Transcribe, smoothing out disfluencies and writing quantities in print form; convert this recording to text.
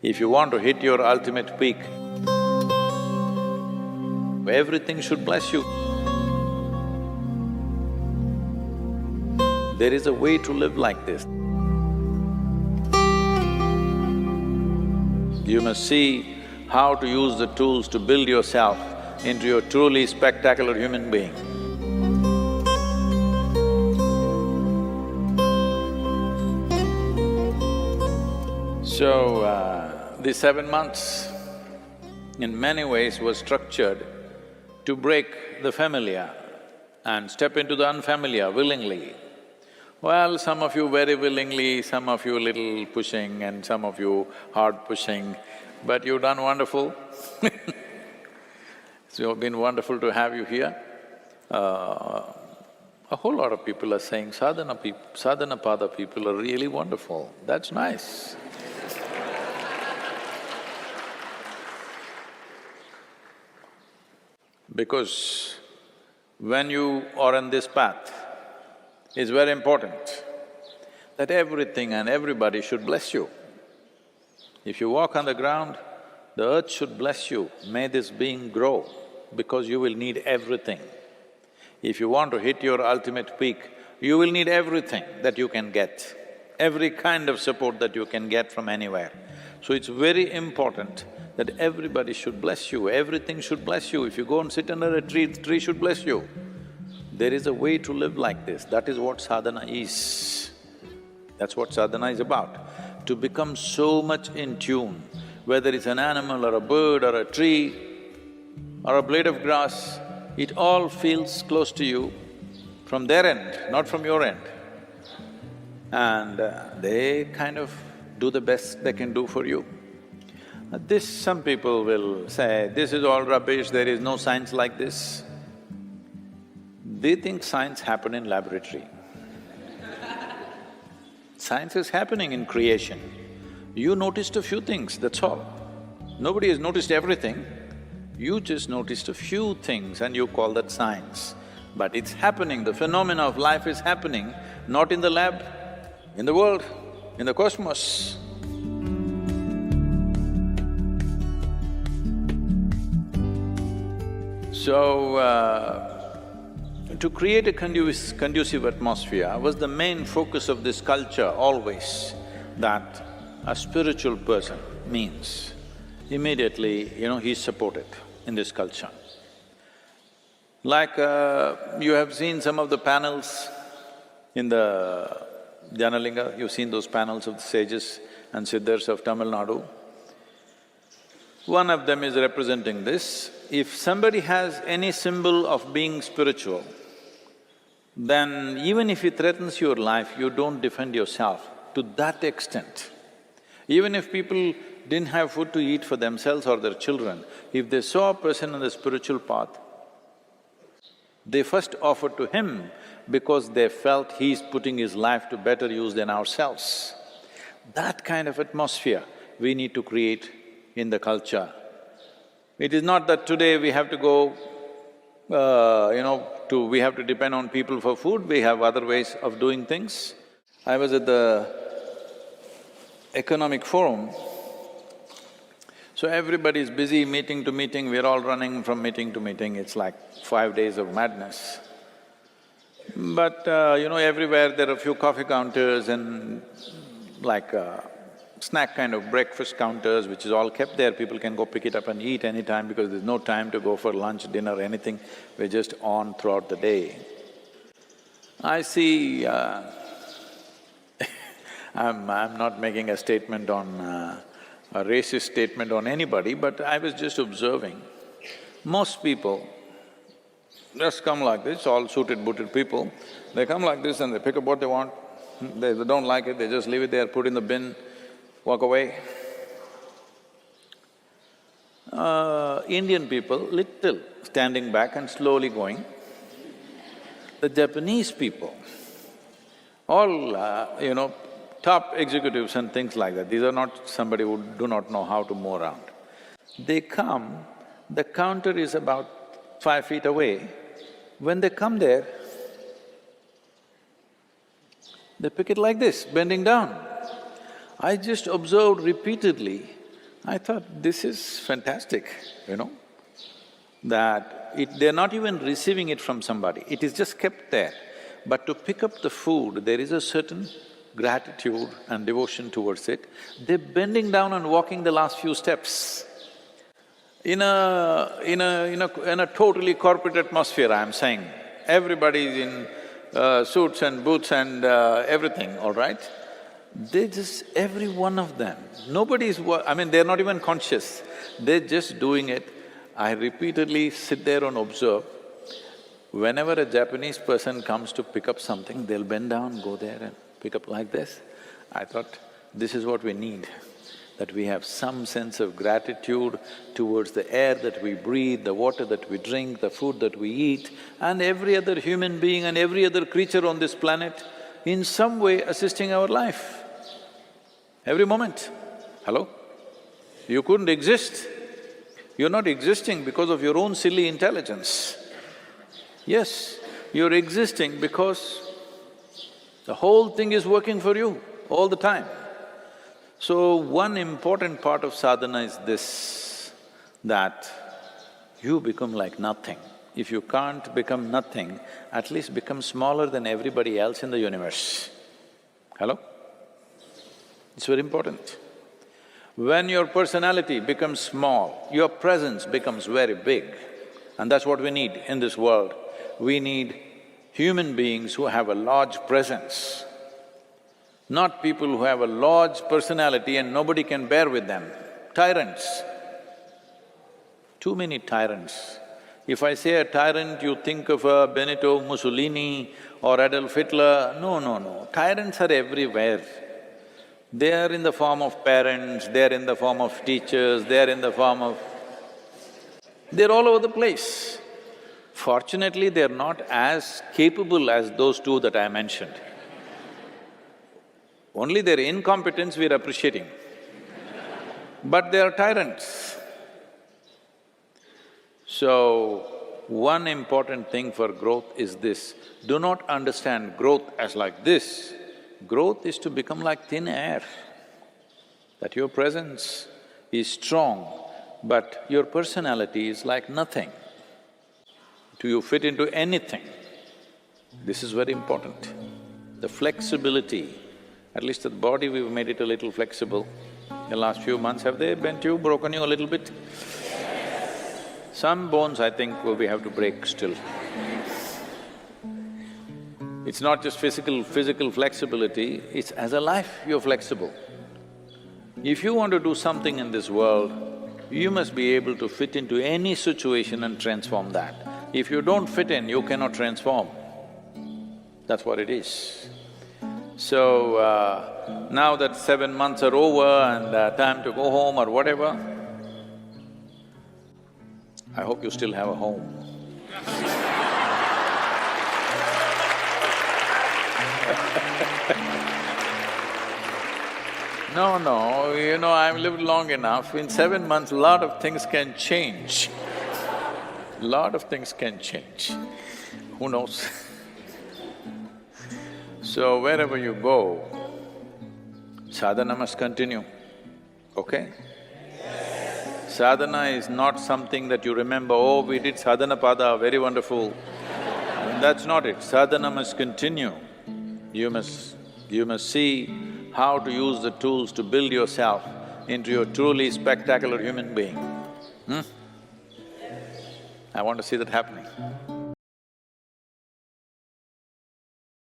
If you want to hit your ultimate peak, everything should bless you. There is a way to live like this. You must see how to use the tools to build yourself into a truly spectacular human being. So, the 7 months in many ways was structured to break the familiar and step into the unfamiliar willingly. Well, some of you very willingly, some of you little pushing and some of you hard pushing, but you've done wonderful. It's been wonderful to have you here. A whole lot of people are saying Sadhanapada people are really wonderful. That's nice. Because when you are on this path, it's very important that everything and everybody should bless you. If you walk on the ground, the earth should bless you, may this being grow, because you will need everything. If you want to hit your ultimate peak, you will need everything that you can get, every kind of support that you can get from anywhere. So it's very important that everybody should bless you, everything should bless you. If you go and sit under a tree, the tree should bless you. There is a way to live like this, that is what sadhana is. That's what sadhana is about, to become so much in tune, whether it's an animal or a bird or a tree or a blade of grass, it all feels close to you from their end, not from your end. And they kind of do the best they can do for you. Some people will say, this is all rubbish, there is no science like this. They think science happen in laboratory. Science is happening in creation. You noticed a few things, that's all. Nobody has noticed everything. You just noticed a few things and you call that science. But it's happening, the phenomena of life is happening, not in the lab, in the world, in the cosmos. So, to create a conducive atmosphere was the main focus of this culture always, that a spiritual person means immediately, he's supported in this culture. Like you have seen some of the panels in the Janalinga, you've seen those panels of the sages and siddhas of Tamil Nadu. One of them is representing this. If somebody has any symbol of being spiritual, then even if it threatens your life, you don't defend yourself to that extent. Even if people didn't have food to eat for themselves or their children, if they saw a person on the spiritual path, they first offered to him because they felt he's putting his life to better use than ourselves. That kind of atmosphere we need to create in the culture. It is not that today we have to go, we have to depend on people for food, we have other ways of doing things. I was at the economic forum, so everybody is busy meeting to meeting, we're all running from meeting to meeting, it's like 5 days of madness. But everywhere there are a few coffee counters and like snack kind of breakfast counters which is all kept there, people can go pick it up and eat anytime because there's no time to go for lunch, dinner, anything, we're just on throughout the day. I see… I'm not making a statement on… a racist statement on anybody, but I was just observing. Most people just come like this, all suited, booted people, they come like this and they pick up what they want. They don't like it, they just leave it there, put in the bin, walk away. Indian people, little standing back and slowly going. The Japanese people, all, top executives and things like that, these are not somebody who do not know how to move around. They come, the counter is about 5 feet away. When they come there, they pick it like this, bending down. I just observed repeatedly I thought, this is fantastic, that they're not even receiving it from somebody, it is just kept there. But to pick up the food, there is a certain gratitude and devotion towards it. They're bending down and walking the last few steps. In a totally corporate atmosphere, I'm saying, everybody's in suits and boots and everything, all right? They just… every one of them, nobody's… they're not even conscious, they're just doing it. I repeatedly sit there and observe. Whenever a Japanese person comes to pick up something, they'll bend down, go there and pick up like this. I thought, this is what we need, that we have some sense of gratitude towards the air that we breathe, the water that we drink, the food that we eat, and every other human being and every other creature on this planet in some way assisting our life. Every moment. Hello? You couldn't exist. You're not existing because of your own silly intelligence. Yes, you're existing because the whole thing is working for you all the time. So, one important part of sadhana is this, that you become like nothing. If you can't become nothing, at least become smaller than everybody else in the universe. Hello? It's very important. When your personality becomes small, your presence becomes very big. And that's what we need in this world. We need human beings who have a large presence, not people who have a large personality and nobody can bear with them. Tyrants. Too many tyrants. If I say a tyrant, you think of a Benito Mussolini or Adolf Hitler. No, no, no. Tyrants are everywhere. They are in the form of parents, they are in the form of teachers, they are in the form of… they're all over the place. Fortunately, they're not as capable as those two that I mentioned. Only their incompetence we're appreciating. But they are tyrants. So, one important thing for growth is this, do not understand growth as like this. Growth is to become like thin air, that your presence is strong, but your personality is like nothing. Do you fit into anything? This is very important. The flexibility, at least the body we've made it a little flexible. The last few months, have they bent you, broken you a little bit? Some bones I think we have to break still. It's not just physical flexibility, it's as a life you're flexible. If you want to do something in this world, you must be able to fit into any situation and transform that. If you don't fit in, you cannot transform. That's what it is. So, now that 7 months are over and time to go home or whatever, I hope you still have a home. No, I've lived long enough. In 7 months, a lot of things can change. Lot of things can change. Who knows? So wherever you go, sadhana must continue, okay? Sadhana is not something that you remember, oh, we did Sadhanapada, very wonderful. That's not it. Sadhana must continue. You must see how to use the tools to build yourself into a truly spectacular human being. I want to see that happening.